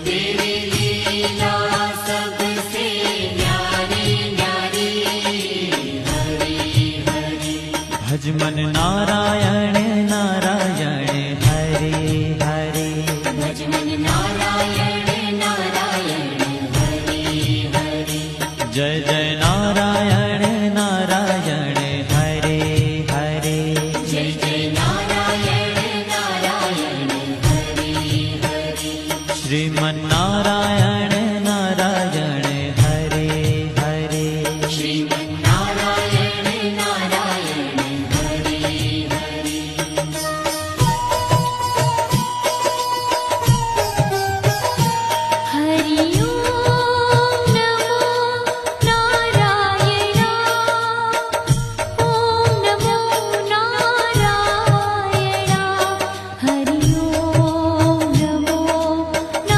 तेरी लीला सबसे न्यारी न्यारी। हरि हरि भज मन नारायण नारायण हरे हरे। भज मन नारायण नारायण हरि हरि। जय जय नारायण नारायण हरे हरे। जय जय नारायण नारायण हरि हरि। श्रीमन नारायण